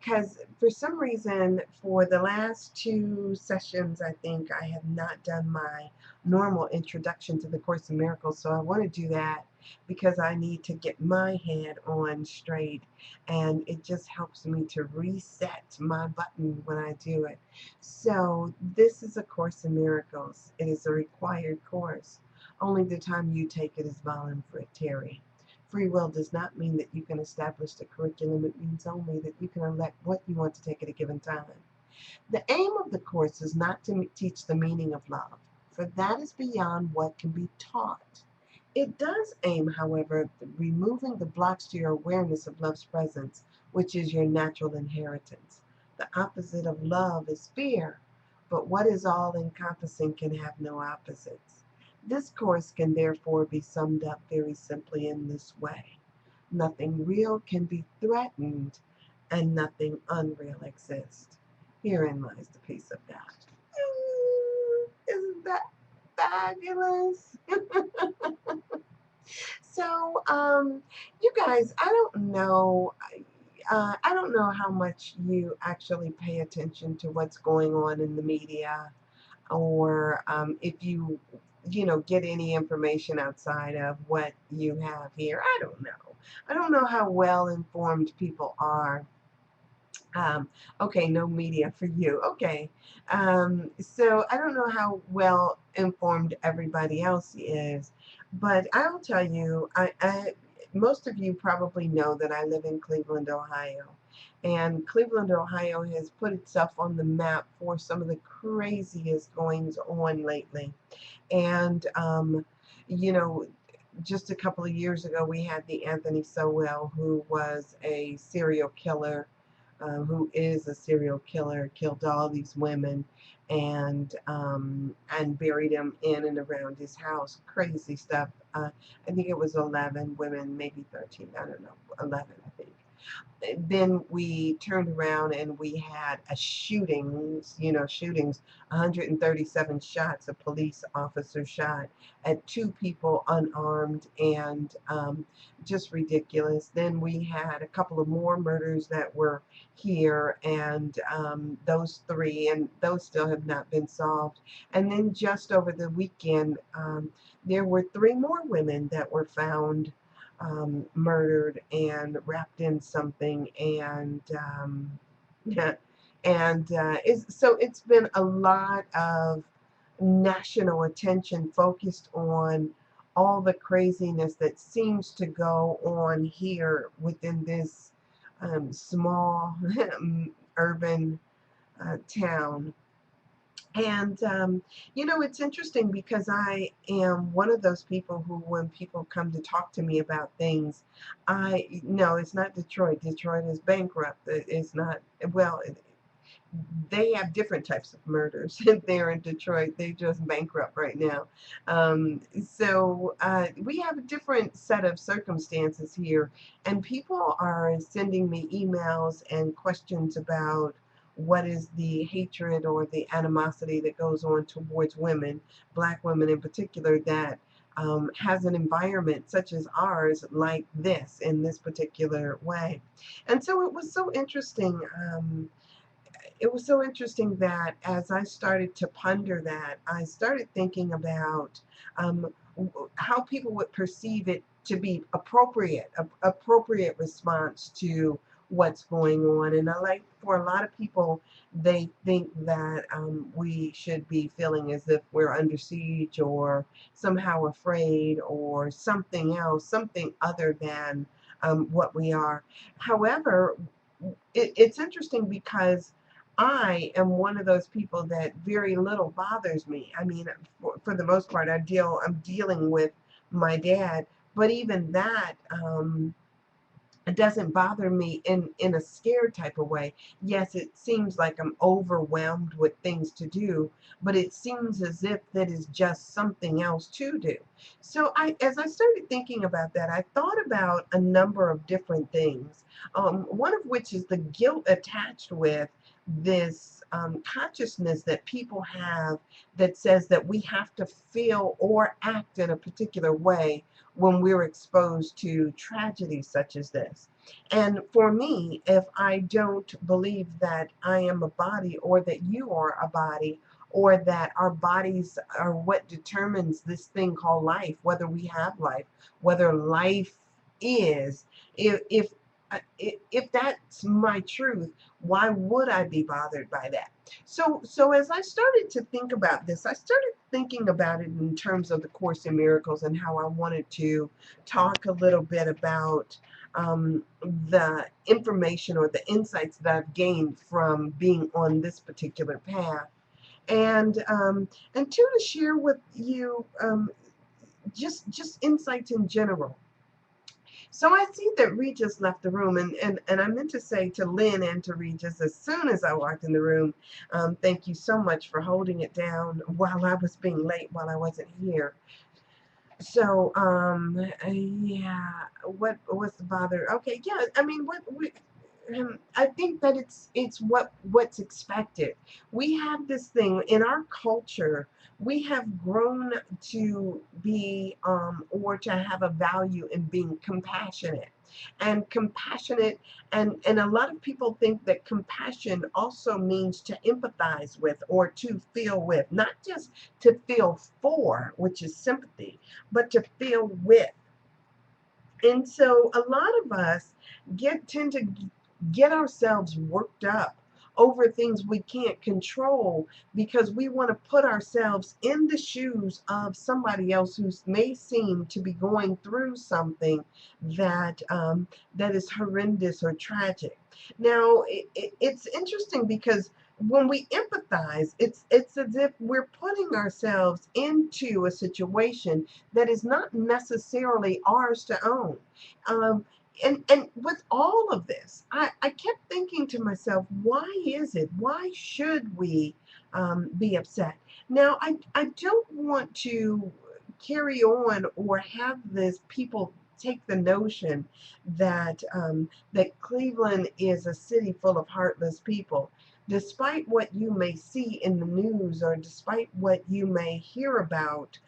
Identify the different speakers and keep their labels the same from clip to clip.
Speaker 1: because for some reason, for the last two sessions, I think I have not done my normal introduction to the Course in Miracles. So I want to do that because I need to get my head on straight, and it just helps me to reset my button when I do it. So this is a Course in Miracles. It is a required course. Only the time you take it is voluntary. Free will does not mean that you can establish the curriculum. It means only that you can elect what you want to take at a given time. The aim of the course is not to teach the meaning of love, for that is beyond what can be taught. It does aim, however, at removing the blocks to your awareness of love's presence, which is your natural inheritance. The opposite of love is fear, but what is all encompassing can have no opposites. This course can therefore be summed up very simply in this way: nothing real can be threatened, and nothing unreal exists. Herein lies the peace of God. Isn't that fabulous? So, you guys, I don't know how much you actually pay attention to what's going on in the media, or if you get any information outside of what you have here. I don't know. I don't know how well informed people are. Um, okay, no media for you. Okay. So I don't know how well informed everybody else is, but I'll tell you, most of you probably know that I live in Cleveland, Ohio. And Cleveland, Ohio has put itself on the map for some of the craziest goings on lately. And, you know, just a couple of years ago, we had the Anthony Sowell, who was a serial killer, who is a serial killer, killed all these women, and buried them in and around his house. Crazy stuff. I think it was 11 women, maybe 13. I don't know, 11, I think. Then we turned around and we had a shootings, 137 shots a police officer shot at two people unarmed, and just ridiculous. Then we had a couple of more murders that were here, and those three, and those still have not been solved. And then just over the weekend, there were three more women that were found murdered and wrapped in something, and yeah, and it's been a lot of national attention focused on all the craziness that seems to go on here within this small urban town. And, it's interesting because I am one of those people who, when people come to talk to me about things, no, it's not Detroit. Detroit is bankrupt. It's not, well, they have different types of murders there in Detroit. They're just bankrupt right now. So we have a different set of circumstances here, and people are sending me emails and questions about what is the hatred or the animosity that goes on towards women, black women in particular, that has an environment such as ours, like this, in this particular way. And so it was so interesting that as I started to ponder that, I started thinking about how people would perceive it to be appropriate response to what's going on. And I like, for a lot of people, they think that we should be feeling as if we're under siege or somehow afraid or something else, something other than what we are. However, it's interesting because I am one of those people that very little bothers me. I mean, for the most part, I'm dealing with my dad, but even that, it doesn't bother me in a scared type of way. Yes, it seems like I'm overwhelmed with things to do, but it seems as if that is just something else to do. So as I started thinking about that, I thought about a number of different things. One of which is the guilt attached with this consciousness that people have that says that we have to feel or act in a particular way when we're exposed to tragedies such as this. And for me, if I don't believe that I am a body, or that you are a body, or that our bodies are what determines this thing called life, whether we have life, whether life is, if that's my truth, why would I be bothered by that? So as I started to think about this, I started thinking about it in terms of the Course in Miracles, and how I wanted to talk a little bit about the information or the insights that I've gained from being on this particular path, and to share with you just insights in general. So I see that Regis left the room, and I meant to say to Lynn and to Regis as soon as I walked in the room, thank you so much for holding it down while I was being late, while I wasn't here. So, yeah, what was the bother? Okay, yeah, I mean, I think that it's what's expected. We have this thing in our culture. We have grown to be, or to have a value in being compassionate, and compassionate, and a lot of people think that compassion also means to empathize with, or to feel with, not just to feel for, which is sympathy, but to feel with. And so a lot of us tend to get ourselves worked up over things we can't control, because we want to put ourselves in the shoes of somebody else who may seem to be going through something that that is horrendous or tragic. Now, it's interesting because when we empathize, it's as if we're putting ourselves into a situation that is not necessarily ours to own. Um, and with all of this, I kept thinking to myself, why is it? Why should we be upset? Now, I don't want to carry on or have this people take the notion that that Cleveland is a city full of heartless people. Despite what you may see in the news, or despite what you may hear about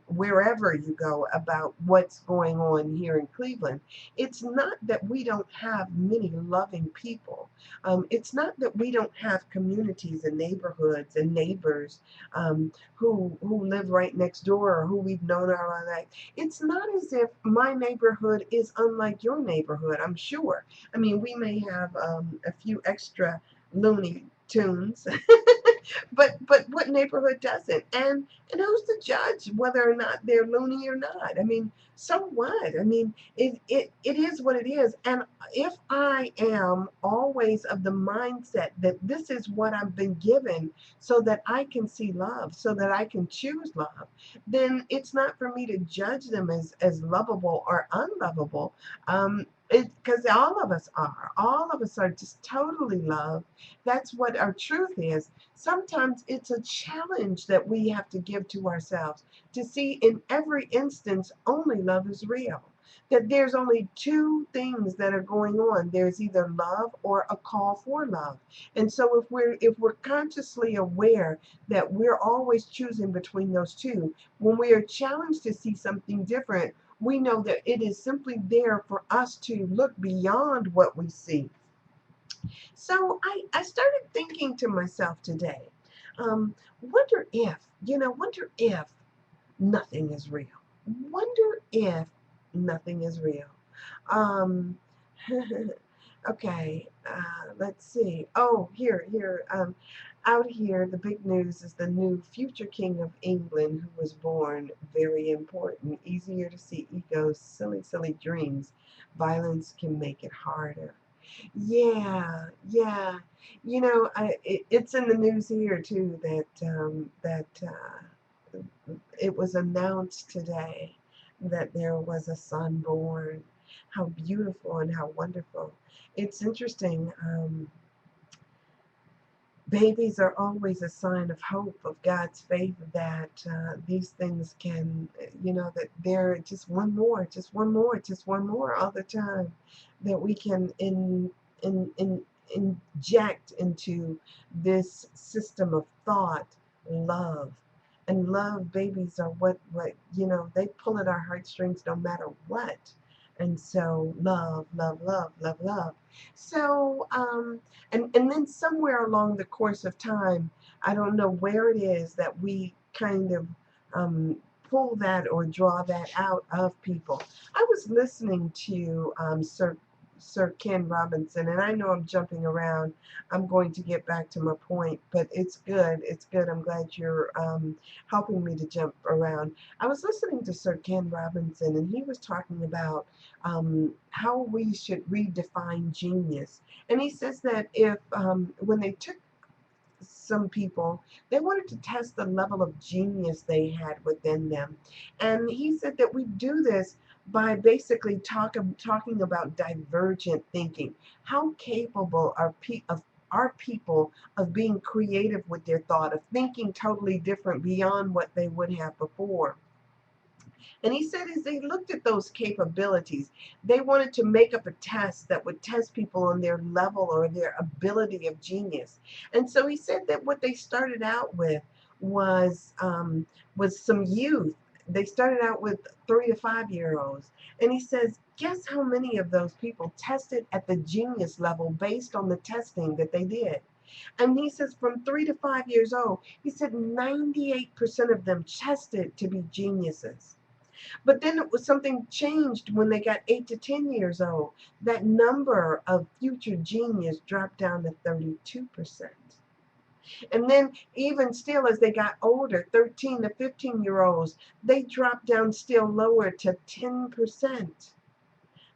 Speaker 1: wherever you go about what's going on here in Cleveland, it's not that we don't have many loving people. It's not that we don't have communities and neighborhoods and neighbors who live right next door, or who we've known our life. It's not as if my neighborhood is unlike your neighborhood, I'm sure. I mean, we may have a few extra Looney Tunes, but what neighborhood doesn't? And who's to judge whether or not they're loony or not? I mean, so what? I mean, it is what it is. And if I am always of the mindset that this is what I've been given so that I can see love, so that I can choose love, then it's not for me to judge them as lovable or unlovable. Because all of us are just totally loved. That's what our truth is. Sometimes it's a challenge that we have to give to ourselves to see in every instance only love is real. That there's only two things that are going on. There's either love or a call for love. And so if we're consciously aware that we're always choosing between those two, when we are challenged to see something different, we know that it is simply there for us to look beyond what we see. So I started thinking to myself today, wonder if nothing is real. Wonder if nothing is real. Um, okay, let's see. Oh, here. Out here, the big news is the new future king of England who was born. Very important. Easier to see egos, silly dreams. Violence can make it harder. Yeah, yeah. It's in the news here too that it was announced today that there was a son born. How beautiful and how wonderful. It's interesting. Babies are always a sign of hope, of God's favor, that these things can, that they're just one more, just one more, just one more all the time, that we can inject into this system of thought, love. And love, babies are what they pull at our heartstrings no matter what. And so love, love, love, love, love. So, and then somewhere along the course of time, I don't know where it is that we kind of um, pull that or draw that out of people. I was listening to Sir Ken Robinson, and I know I'm jumping around. I'm going to get back to my point, but it's good. It's good. I'm glad you're helping me to jump around. I was listening to Sir Ken Robinson, and he was talking about how we should redefine genius. And he says that if when they took some people, they wanted to test the level of genius they had within them. And he said that we do this by basically talking about divergent thinking. How capable are people of being creative with their thought, of thinking totally different beyond what they would have before? And he said as they looked at those capabilities, they wanted to make up a test that would test people on their level or their ability of genius. And so he said that what they started out with was some youth. They started out with 3 to 5 year olds. And he says, guess how many of those people tested at the genius level based on the testing that they did? And he says from 3 to 5 years old, he said 98% of them tested to be geniuses. But then it was something changed when they got 8 to 10 years old. That number of future genius dropped down to 32%. And then even still as they got older, 13 to 15 year olds, they dropped down still lower to 10%.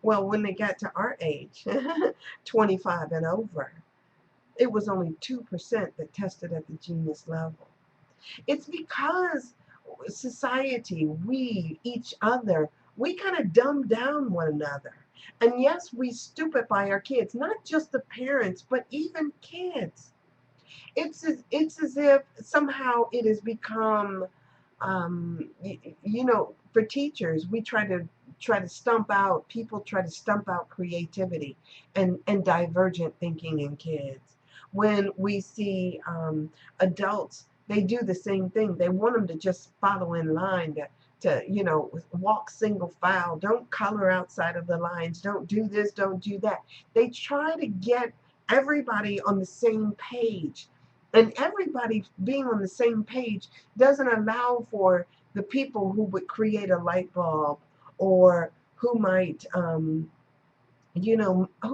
Speaker 1: Well, when they got to our age, 25 and over, it was only 2% that tested at the genius level. It's because society, we, each other, we kind of dumb down one another. And yes, we stupefy our kids, not just the parents, but even kids. It's as if somehow it has become, for teachers, we try to stump out, people try to stump out creativity and divergent thinking in kids. When we see adults, they do the same thing. They want them to just follow in line, to walk single file, don't color outside of the lines, don't do this, don't do that. They try to get everybody on the same page, and everybody being on the same page doesn't allow for the people who would create a light bulb, or who might who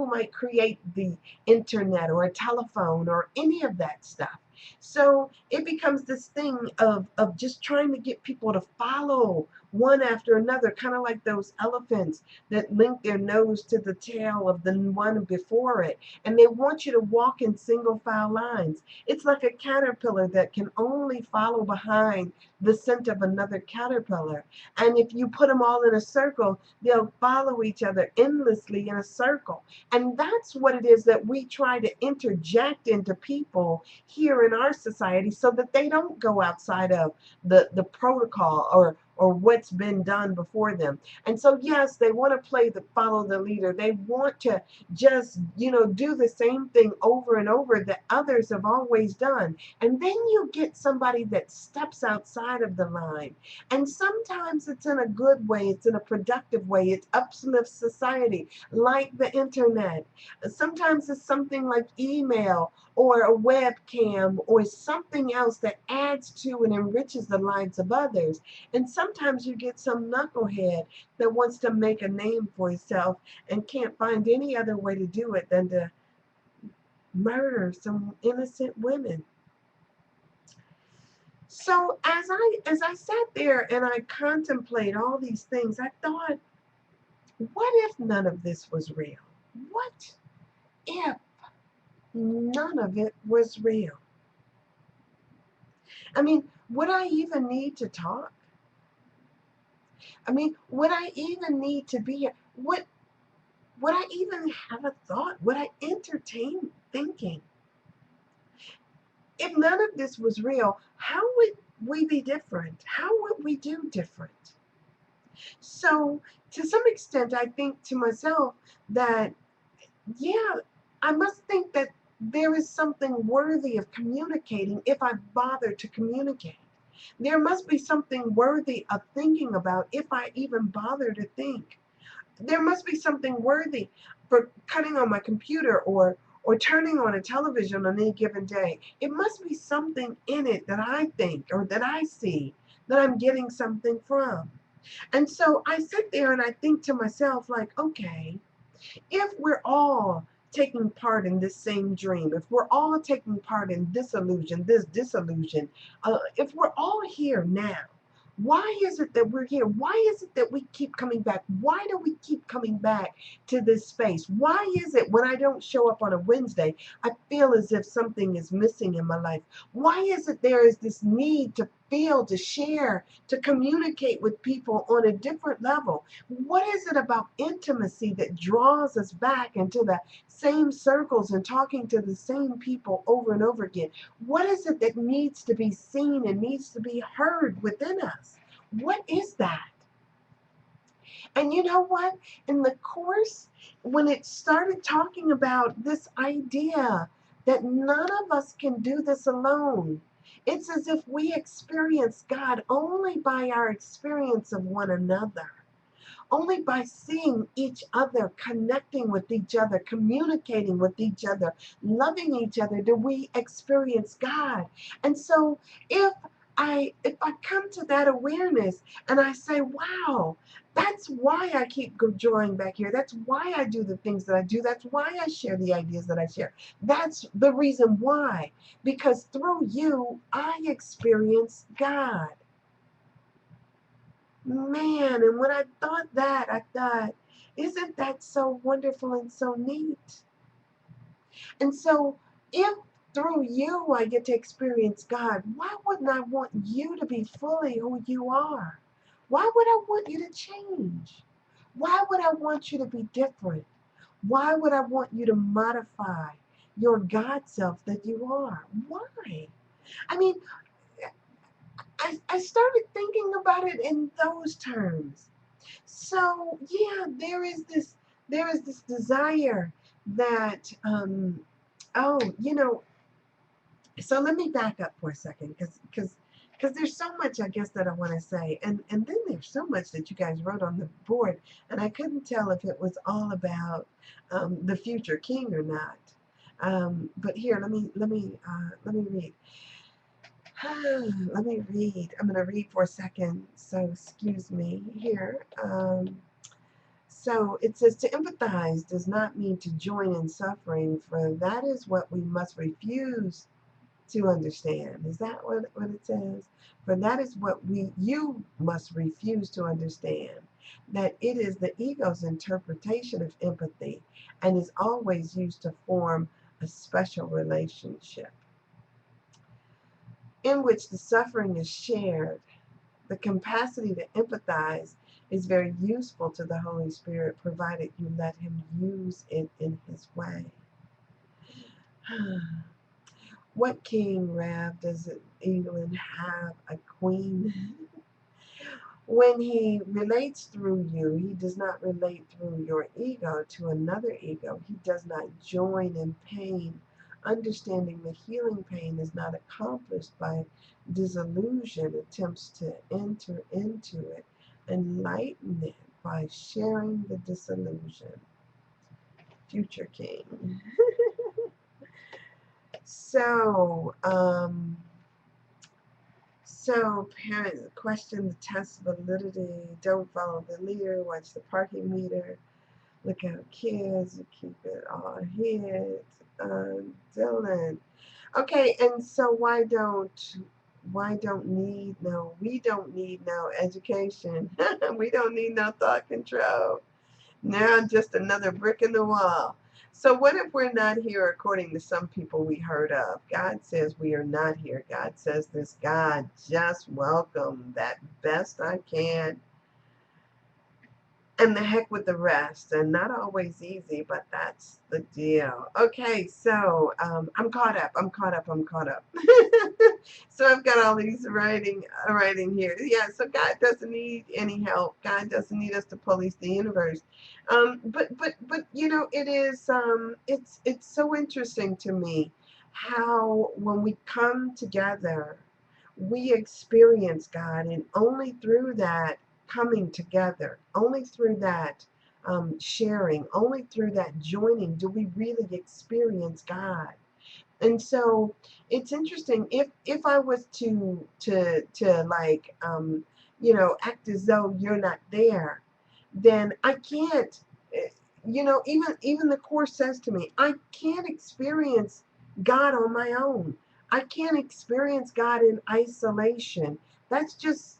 Speaker 1: might create the internet or a telephone or any of that stuff. So it becomes this thing of just trying to get people to follow one after another, kind of like those elephants that link their nose to the tail of the one before it. And they want you to walk in single file lines. It's like a caterpillar that can only follow behind the scent of another caterpillar. And if you put them all in a circle, they'll follow each other endlessly in a circle. And that's what it is that we try to interject into people here in our society so that they don't go outside of the protocol or what's been done before them. And so yes, they want to play the follow the leader. They want to just, do the same thing over and over that others have always done. And then you get somebody that steps outside of the line. And sometimes it's in a good way, it's in a productive way, it uplifts society, like the internet. Sometimes it's something like email or a webcam or something else that adds to and enriches the lives of others. And sometimes you get some knucklehead that wants to make a name for himself and can't find any other way to do it than to murder some innocent women. So as I sat there and I contemplate all these things, I thought, what if none of this was real? What if none of it was real? I mean, would I even need to talk? I mean, would I even need to be here? Would I even have a thought? Would I entertain thinking? If none of this was real, how would we be different? How would we do different? So, to some extent, I think to myself that, yeah, I must think that there is something worthy of communicating if I bother to communicate. There must be something worthy of thinking about if I even bother to think. There must be something worthy for cutting on my computer or turning on a television on any given day. It must be something in it that I think or that I see that I'm getting something from. And so I sit there and I think to myself, like, okay, if we're all taking part in this same dream, if we're all taking part in this illusion, this disillusion, if we're all here now, why is it that we're here? Why is it that we keep coming back? Why do we keep coming back to this space? Why is it when I don't show up on a Wednesday, I feel as if something is missing in my life? Why is it there is this need to feel, to share, to communicate with people on a different level? What is it about intimacy that draws us back into the same circles and talking to the same people over and over again? What is it that needs to be seen and needs to be heard within us? What is that? And you know what? In the course, when it started talking about this idea that none of us can do this alone, it's as if we experience God only by our experience of one another. Only by seeing each other, connecting with each other, communicating with each other, loving each other, do we experience God. And so if I come to that awareness and I say, wow, that's why I keep drawing back here. That's why I do the things that I do. That's why I share the ideas that I share. That's the reason why. Because through you, I experience God. Man, and when I thought that, I thought, isn't that so wonderful and so neat? And so, if through you I get to experience God, why wouldn't I want you to be fully who you are? Why would I want you to change? Why would I want you to be different? Why would I want you to modify your God self that you are? Why? I mean, I started thinking about it in those terms. So yeah, there is this desire that oh, so let me back up for a second because there's so much I guess that I want to say, and then there's so much that you guys wrote on the board, and I couldn't tell if it was all about the future king or not. But here, let me read. Let me read. I'm going to read for a second, so excuse me here. So it says to empathize does not mean to join in suffering, for that is what we must refuse to understand. Is that what it says? For that is what you must refuse to understand. That it is the ego's interpretation of empathy and is always used to form a special relationship in which the suffering is shared. The capacity to empathize is very useful to the Holy Spirit, provided you let Him use it in His way. What king, Rab, does England have a queen? When he relates through you, he does not relate through your ego to another ego. He does not join in pain. Understanding the healing pain is not accomplished by disillusion, attempts to enter into it, enlighten it by sharing the disillusion. Future king. So, parents question the test validity, don't follow the leader, watch the parking meter, look out kids, keep it all hid. Dylan. Okay, and so we don't need no education. We don't need no thought control. Now just another brick in the wall. So what if we're not here according to some people we heard of? God says we are not here. God says this God just welcome that best I can and the heck with the rest. And not always easy, but that's the deal. Okay, so I'm caught up. So I've got all these writing here. Yeah, so God doesn't need any help. God doesn't need us to police the universe. But it is it's so interesting to me how when we come together, we experience God, and only through that coming together, only through that sharing, only through that joining do we really experience God. And so it's interesting if I was to like act as though you're not there, then I can't. Even the course says to me, I can't experience God on my own. I can't experience God in isolation. That's just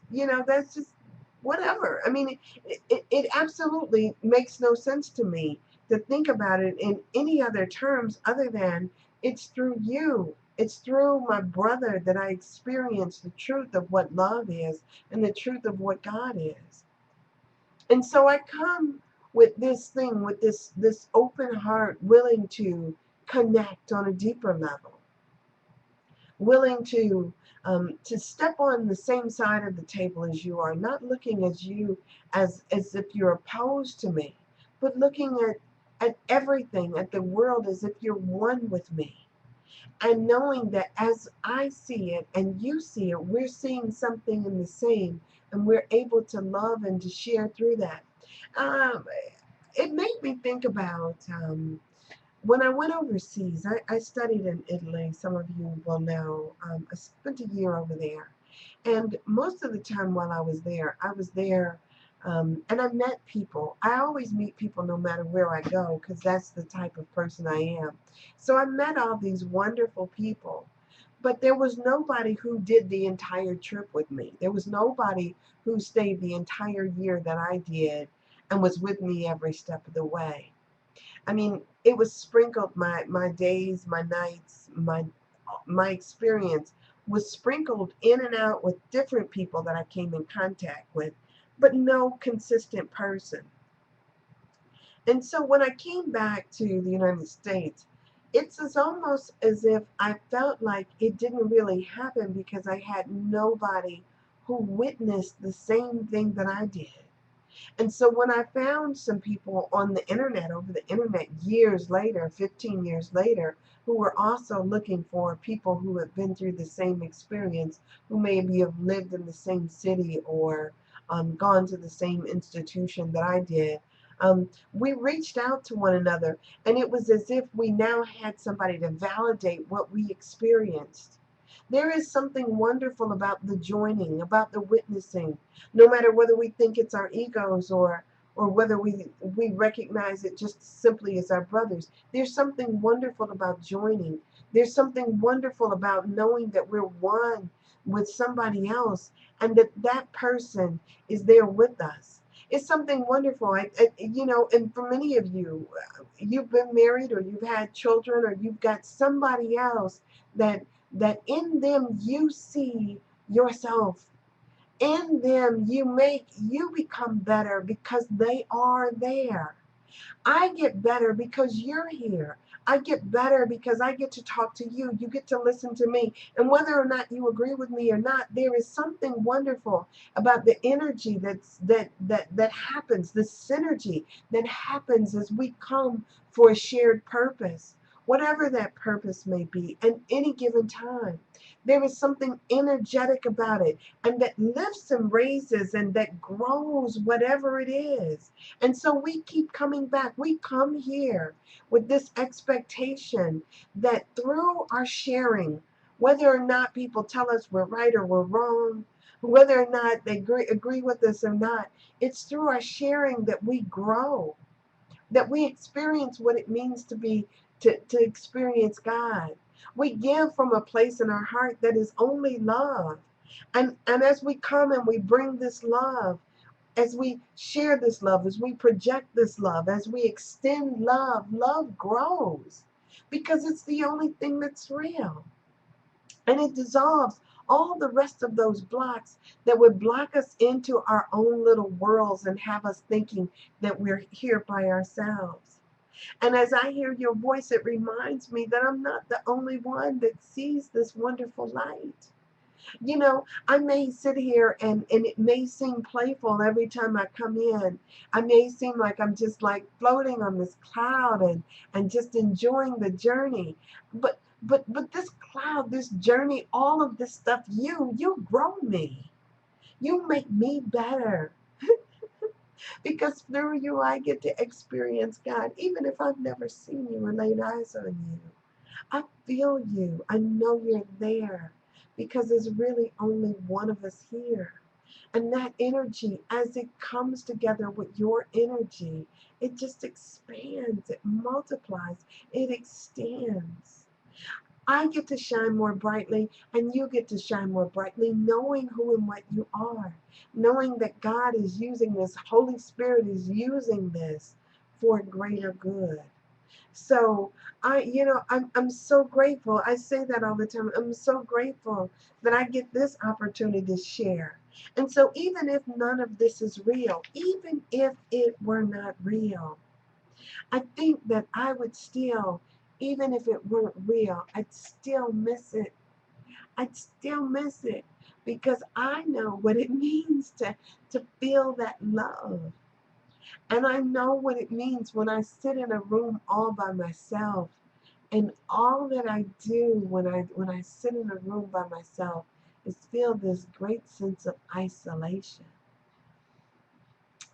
Speaker 1: whatever. I mean, it absolutely makes no sense to me to think about it in any other terms other than it's through you. It's through my brother that I experience the truth of what love is and the truth of what God is. And so I come with this thing, with this open heart, willing to connect on a deeper level, willing to step on the same side of the table as you are, not looking as you as if you're opposed to me, but looking at everything, at the world as if you're one with me. And knowing that as I see it and you see it, we're seeing something in the same, and we're able to love and to share through that. Um, it made me think about when I went overseas. I studied in Italy. Some of you will know. I spent a year over there. And most of the time while I was there and I met people. I always meet people no matter where I go because that's the type of person I am. So I met all these wonderful people. But there was nobody who did the entire trip with me. There was nobody who stayed the entire year that I did and was with me every step of the way. I mean, it was sprinkled, my days, my nights, my experience was sprinkled in and out with different people that I came in contact with, but no consistent person. And so when I came back to the United States, almost as if I felt like it didn't really happen because I had nobody who witnessed the same thing that I did. And so when I found some people on the internet, over the internet years later, 15 years later, who were also looking for people who had been through the same experience, who maybe have lived in the same city or gone to the same institution that I did, we reached out to one another, and it was as if we now had somebody to validate what we experienced. There is something wonderful about the joining, about the witnessing, no matter whether we think it's our egos or whether we recognize it just simply as our brothers. There's something wonderful about joining. There's something wonderful about knowing that we're one with somebody else and that that person is there with us. It's something wonderful. And for many of you, you've been married or you've had children or you've got somebody else that in them you see yourself. In them you become better because they are there. I get better because you're here. I get better because I get to talk to you. You get to listen to me. And whether or not you agree with me or not, there is something wonderful about the energy that happens, the synergy that happens as we come for a shared purpose, whatever that purpose may be, at any given time. There is something energetic about it, and that lifts and raises and that grows whatever it is. And so we keep coming back. We come here with this expectation that through our sharing, whether or not people tell us we're right or we're wrong, whether or not they agree with us or not, it's through our sharing that we grow, that we experience what it means to experience God. We give from a place in our heart that is only love. And as we come and we bring this love, as we share this love, as we project this love, as we extend love, love grows because it's the only thing that's real. And it dissolves all the rest of those blocks that would block us into our own little worlds and have us thinking that we're here by ourselves. And as I hear your voice, it reminds me that I'm not the only one that sees this wonderful light. I may sit here and it may seem playful every time I come in. I may seem like I'm just like floating on this cloud and just enjoying the journey. But this cloud, this journey, all of this stuff, you grow me. You make me better. Because through you, I get to experience God, even if I've never seen you or laid eyes on you. I feel you. I know you're there because there's really only one of us here. And that energy, as it comes together with your energy, it just expands, it multiplies, it extends. I get to shine more brightly, and you get to shine more brightly, knowing who and what you are, knowing that God is using this, Holy Spirit is using this for greater good. So I'm so grateful. I say that all the time. I'm so grateful that I get this opportunity to share. And so even if none of this is real, even if it were not real, I think that I would still, even if it weren't real, I'd still miss it. I'd still miss it because I know what it means to feel that love. And I know what it means when I sit in a room all by myself. And all that I do when I sit in a room by myself is feel this great sense of isolation.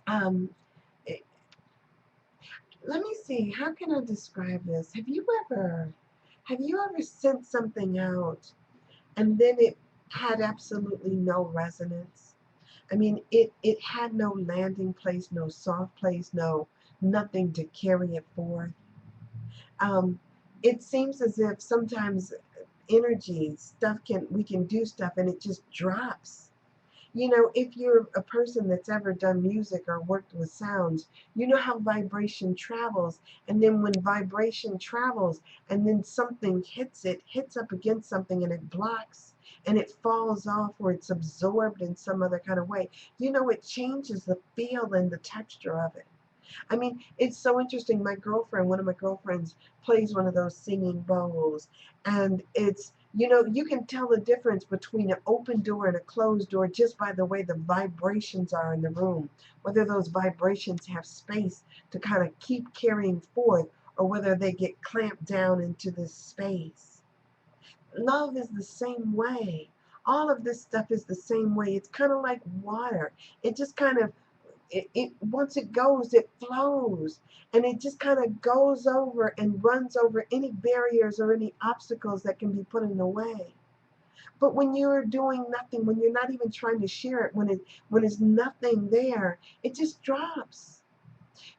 Speaker 1: Um, it, Let me see. How can I describe this? Have you ever sent something out and then it had absolutely no resonance? I mean, it had no landing place, no soft place, no nothing to carry it forth. Um, it seems as if sometimes energy stuff can we can do stuff and it just drops. If you're a person that's ever done music or worked with sounds, you know how vibration travels. And then when vibration travels and then something hits up against something and it blocks and it falls off or it's absorbed in some other kind of way, it changes the feel and the texture of it. I mean, it's so interesting. One of my girlfriends plays one of those singing bowls, and you can tell the difference between an open door and a closed door just by the way the vibrations are in the room, whether those vibrations have space to kind of keep carrying forth or whether they get clamped down into this space. Love is the same way. All of this stuff is the same way. It's kind of like water. It just kind of it once it goes, it flows, and it just kind of goes over and runs over any barriers or any obstacles that can be put in the way. But when you're doing nothing, when you're not even trying to share it, when it's nothing there, it just drops.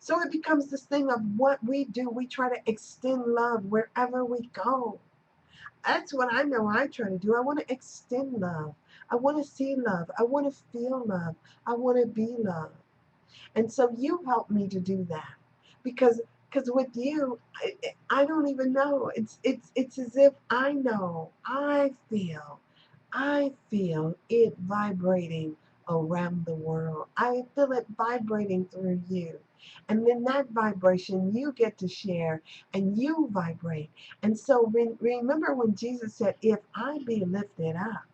Speaker 1: So it becomes this thing of what we do. We try to extend love wherever we go. That's what I know I try to do. I want to extend love. I want to see love. I want to feel love. I want to be love. And so you help me to do that because with you, I don't even know. It's as if I know, I feel it vibrating around the world. I feel it vibrating through you. And then that vibration you get to share and you vibrate. And so remember when Jesus said, if I be lifted up,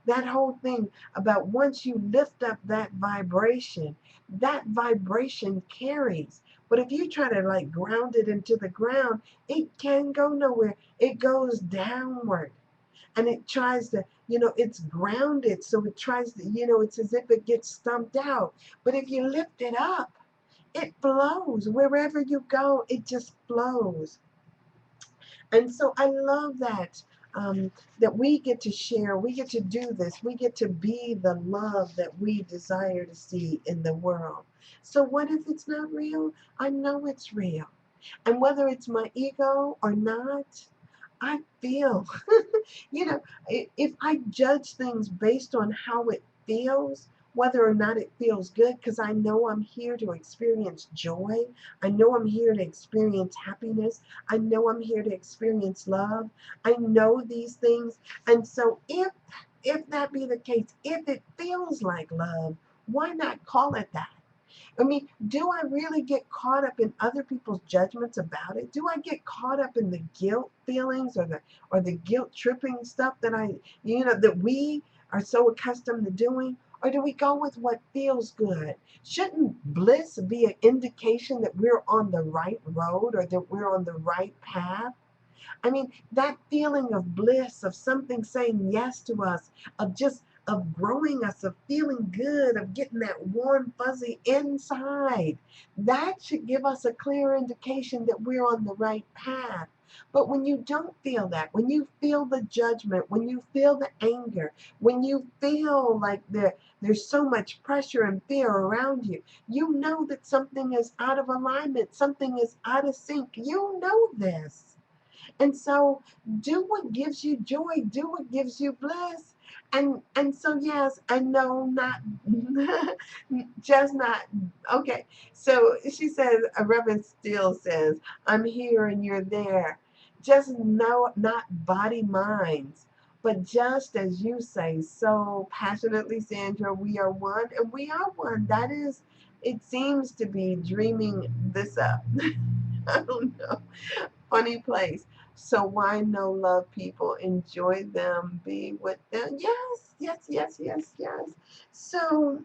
Speaker 1: that whole thing about once you lift up that vibration carries. But if you try to like ground it into the ground, it can go nowhere. It goes downward. And it tries to, it's grounded. So it tries to, it's as if it gets stumped out. But if you lift it up, it flows. Wherever you go, it just flows. And so I love that we get to share, we get to do this, we get to be the love that we desire to see in the world. So what if it's not real? I know it's real. And whether it's my ego or not, I feel, if I judge things based on how it feels, whether or not it feels good, because I know I'm here to experience joy. I know I'm here to experience happiness. I know I'm here to experience love. I know these things. And so if that be the case, if it feels like love, why not call it that? I mean, do I really get caught up in other people's judgments about it? Do I get caught up in the guilt feelings or the guilt tripping stuff that we are so accustomed to doing? Or do we go with what feels good? Shouldn't bliss be an indication that we're on the right road or that we're on the right path? I mean, that feeling of bliss, of something saying yes to us, of just of growing us, of feeling good, of getting that warm, fuzzy inside. That should give us a clear indication that we're on the right path. But when you don't feel that, when you feel the judgment, when you feel the anger, when you feel like there's so much pressure and fear around you, you know that something is out of alignment, something is out of sync. You know this. And so do what gives you joy, do what gives you bliss. And so yes, I know not just not okay. So she says, Reverend Steele says, I'm here and you're there. Just know not body minds. But just as you say so passionately, Sandra, we are one and we are one. That is, it seems to be dreaming this up. I don't know. Funny place. So why no love people? Enjoy them, be with them. Yes, yes, yes, yes, yes. So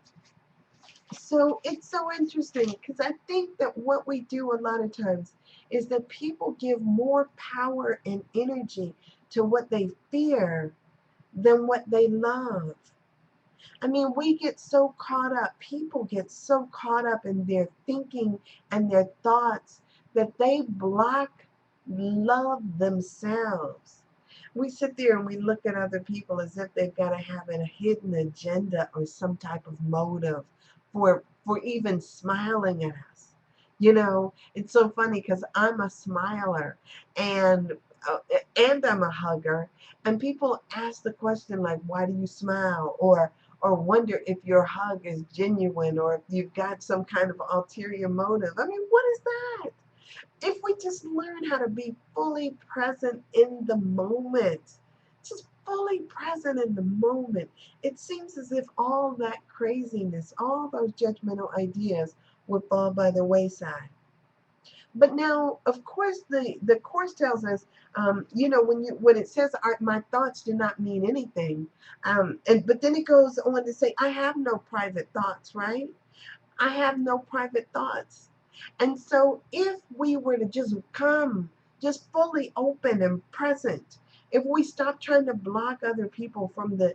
Speaker 1: so it's so interesting because I think that what we do a lot of times is that people give more power and energy to what they fear than what they love. I mean, we get so caught up, people get so caught up in their thinking and their thoughts that they block love themselves. We sit there and we look at other people as if they've got to have a hidden agenda or some type of motive for even smiling at us. You know, it's so funny because I'm a smiler and uh, and I'm a hugger, and people ask the question like, "Why do you smile?" or wonder if your hug is genuine or if you've got some kind of ulterior motive. I mean, what is that? If we just learn how to be fully present in the moment, just fully present in the moment, it seems as if all that craziness, all those judgmental ideas would fall by the wayside. But now, of course, the course tells us, when it says my thoughts do not mean anything, and but then it goes on to say, I have no private thoughts, right? I have no private thoughts. And so if we were to just come, just fully open and present, if we stop trying to block other people from the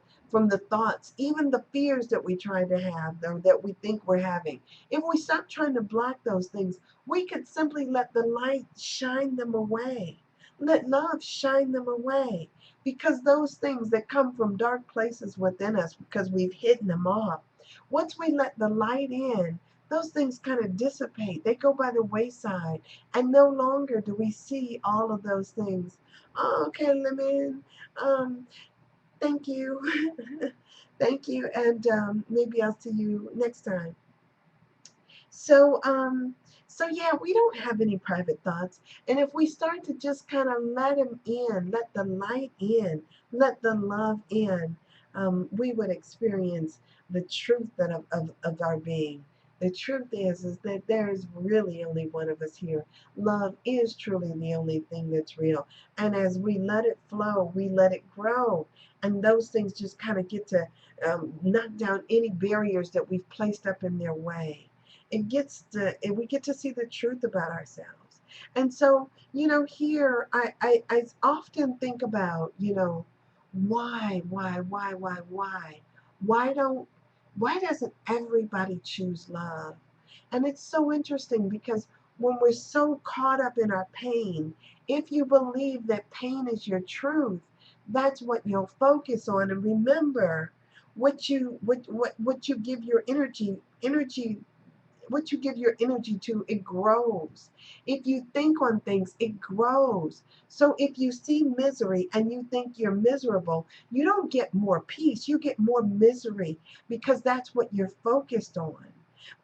Speaker 1: thoughts, even the fears that we try to have or that we think we're having, if we stop trying to block those things, we could simply let the light shine them away. Let love shine them away. Because those things that come from dark places within us, because we've hidden them off, once we let the light in, those things kind of dissipate. They go by the wayside, and no longer do we see all of those things. Oh, okay, Lemon. Um, thank you. Thank you, and maybe I'll see you next time. So, so yeah, we don't have any private thoughts, and if we start to just kind of let them in, let the light in, let the love in, we would experience the truth of our being. The truth is that there is really only one of us here. Love is truly the only thing that's real, and as we let it flow, we let it grow, and those things just kind of get to knock down any barriers that we've placed up in their way. We get to see the truth about ourselves. And so, here I often think about, why don't why doesn't everybody choose love? And it's so interesting because when we're so caught up in our pain, if you believe that pain is your truth, that's what you'll focus on. And remember, what you give your energy what you give your energy to, it grows. If you think on things, it grows. So if you see misery and you think you're miserable, you don't get more peace, you get more misery because that's what you're focused on.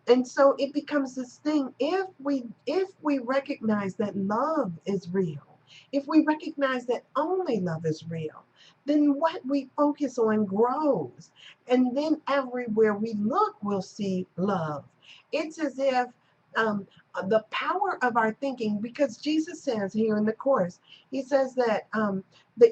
Speaker 1: And so it becomes this thing. If we recognize that love is real, if we recognize that only love is real, then what we focus on grows. And then everywhere we look, we'll see love. It's as if um, the power of our thinking, because Jesus says here in the course, he says that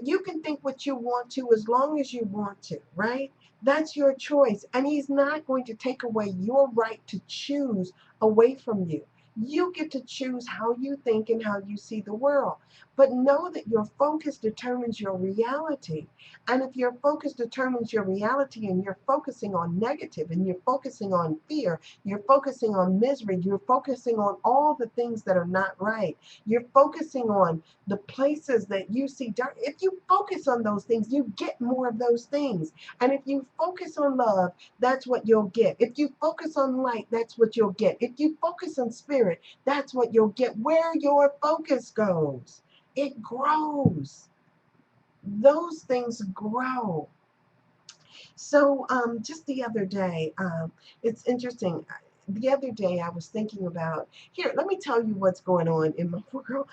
Speaker 1: you can think what you want to as long as you want to, right? That's your choice. And he's not going to take away your right to choose away from you. You get to choose how you think and how you see the world. But know that your focus determines your reality. And if your focus determines your reality and you're focusing on negative and you're focusing on fear, you're focusing on misery, you're focusing on all the things that are not right, you're focusing on the places that you see dark. If you focus on those things, you get more of those things. And if you focus on love, that's what you'll get. If you focus on light, that's what you'll get. If you focus on spirit, that's what you'll get. Where your focus goes, it grows. Those things grow. So just the other day, it's interesting. The other day I was thinking about, here, let me tell you what's going on in my world.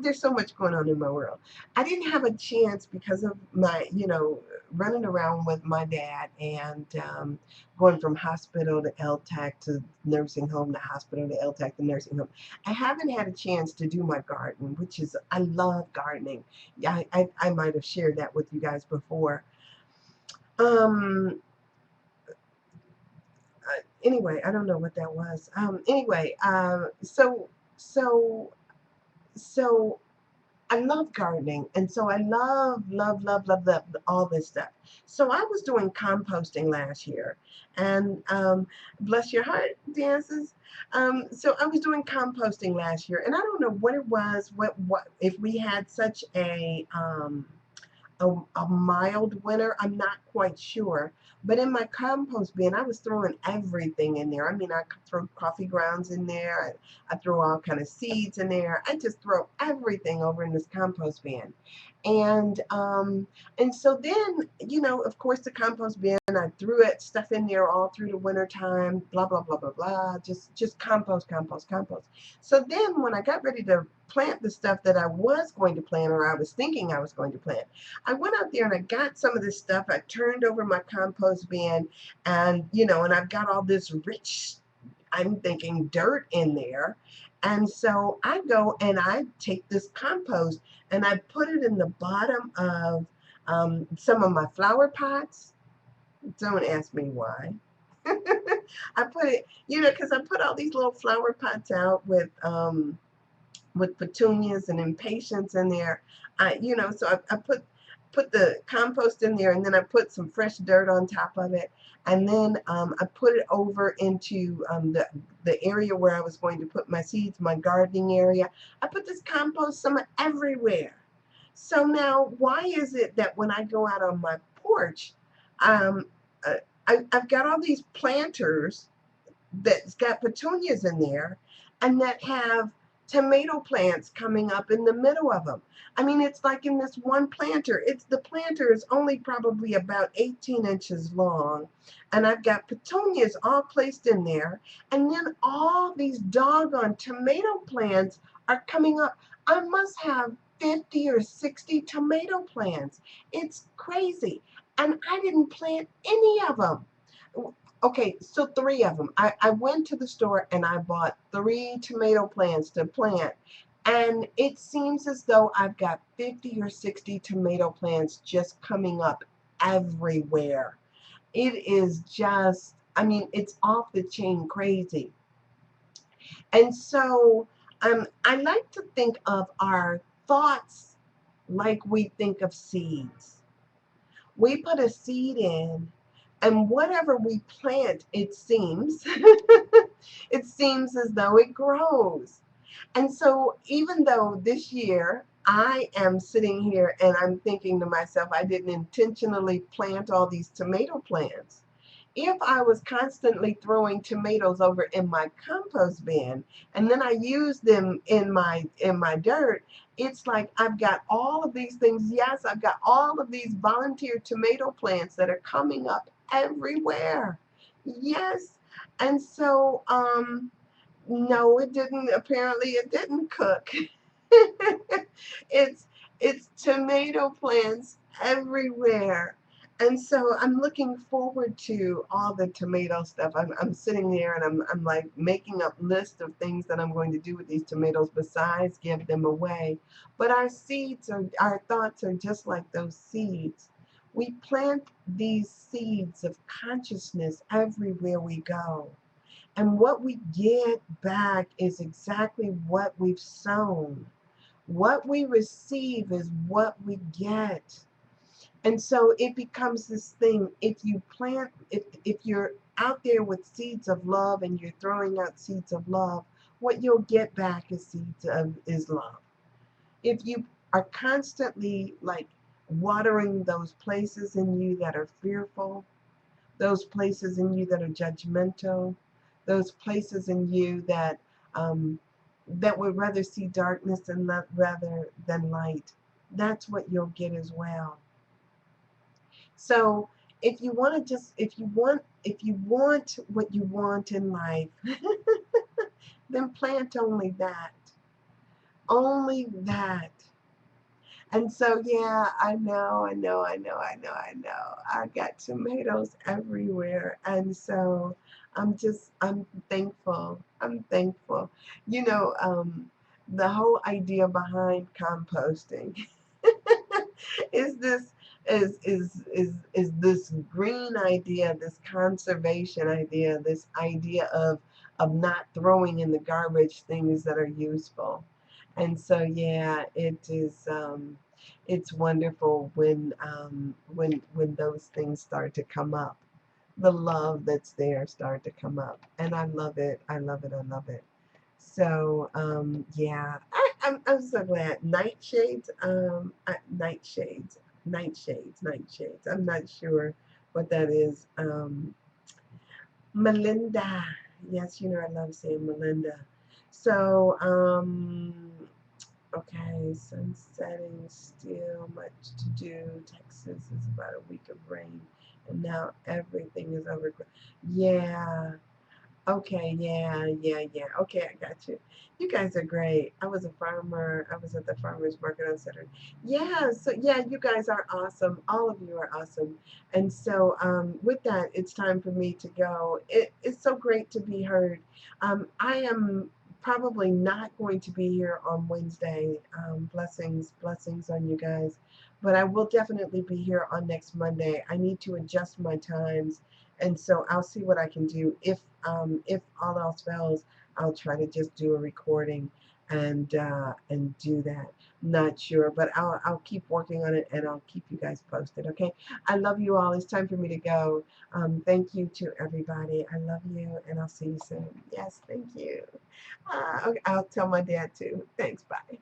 Speaker 1: There's so much going on in my world. I didn't have a chance because of my, running around with my dad and going from hospital to LTAC to nursing home to hospital to LTAC to nursing home. I haven't had a chance to do my garden, which is, I love gardening. I might have shared that with you guys before. Um, anyway, I don't know what that was. Anyway, so, so I love gardening, and so I love all this stuff. So I was doing composting last year, and bless your heart, dances. So I was doing composting last year, and I don't know what it was, what if we had such a mild winter. I'm not quite sure. But in my compost bin, I was throwing everything in there. I mean, I could throw coffee grounds in there. I throw all kind of seeds in there. I just throw everything over in this compost bin. And so then, of course, the compost bin, I threw stuff in there all through the winter time, blah, blah, blah, blah, blah, just compost, compost, compost. So then when I got ready to plant the stuff that I was going to plant, or I was thinking I was going to plant, I went out there and I got some of this stuff. I turned over my compost bin, and I've got all this rich, I'm thinking, dirt in there. And so I go and I take this compost and I put it in the bottom of some of my flower pots. Don't ask me why. I put it, because I put all these little flower pots out with petunias and impatiens in there. So I put the compost in there, and then I put some fresh dirt on top of it, and then I put it over into the area where I was going to put my seeds, my gardening area. I put this compost some everywhere. So now, why is it that when I go out on my porch, um, uh, I've got all these planters that's got petunias in there, and that have tomato plants coming up in the middle of them. I mean, it's like in this one planter. The planter is only probably about 18 inches long, and I've got petunias all placed in there, and then all these doggone tomato plants are coming up. I must have 50 or 60 tomato plants. It's crazy, and I didn't plant any of them. Okay, so three of them. I went to the store and I bought 3 tomato plants to plant. And it seems as though I've got 50 or 60 tomato plants just coming up everywhere. It is just, I mean, it's off the chain crazy. And so I like to think of our thoughts like we think of seeds. We put a seed in, and whatever we plant, it seems, it seems as though it grows. And so even though this year I am sitting here and I'm thinking to myself, I didn't intentionally plant all these tomato plants. If I was constantly throwing tomatoes over in my compost bin and then I use them in my dirt, it's like I've got all of these things. Yes, I've got all of these volunteer tomato plants that are coming up everywhere. Yes. And so no, it didn't. Apparently it didn't cook. it's it's tomato plants everywhere. And so I'm looking forward to all the tomato stuff. I'm sitting there and I'm like making up lists of things that I'm going to do with these tomatoes besides give them away. But our thoughts are just like those seeds. We plant these seeds of consciousness everywhere we go. And what we get back is exactly what we've sown. What we receive is what we get. And so it becomes this thing. If you plant, if you're out there with seeds of love and you're throwing out seeds of love, what you'll get back is seeds of is love. If you are constantly like watering those places in you that are fearful, those places in you that are judgmental, those places in you um, that would rather see darkness and rather than light, that's what you'll get as well. So if you want to just if you want what you want in life, then plant only that. And so, yeah, I got tomatoes everywhere. And so I'm thankful. I'm thankful. You know, the whole idea behind composting is this is this green idea, this conservation idea, this idea of not throwing in the garbage things that are useful. And so, yeah, it's wonderful when those things start to come up. The love that's there start to come up, and I love it. I love it. I love it. So, yeah, I'm so glad. Nightshades, nightshades, nightshades, nightshades. I'm not sure what that is. Melinda. Yes, you know I love saying Melinda. So, okay, sun setting, still much to do. Texas is about a week of rain, and now everything is overgrown. Yeah. Okay, yeah. Okay, I got you. You guys are great. I was a farmer. I was at the farmer's market on Saturday. Yeah, so yeah, you guys are awesome. All of you are awesome. And so, with that, it's time for me to go. It's so great to be heard. I am probably not going to be here on Wednesday. Blessings on you guys. But I will definitely be here on next Monday. I need to adjust my times, and so I'll see what I can do. If all else fails, I'll try to just do a recording and do that. Not sure, but I'll keep working on it and I'll keep you guys posted. Okay. I love you all. It's time for me to go. Thank you to everybody. I love you, and I'll see you soon. Yes, thank you. Okay, I'll tell my dad too. Thanks. Bye.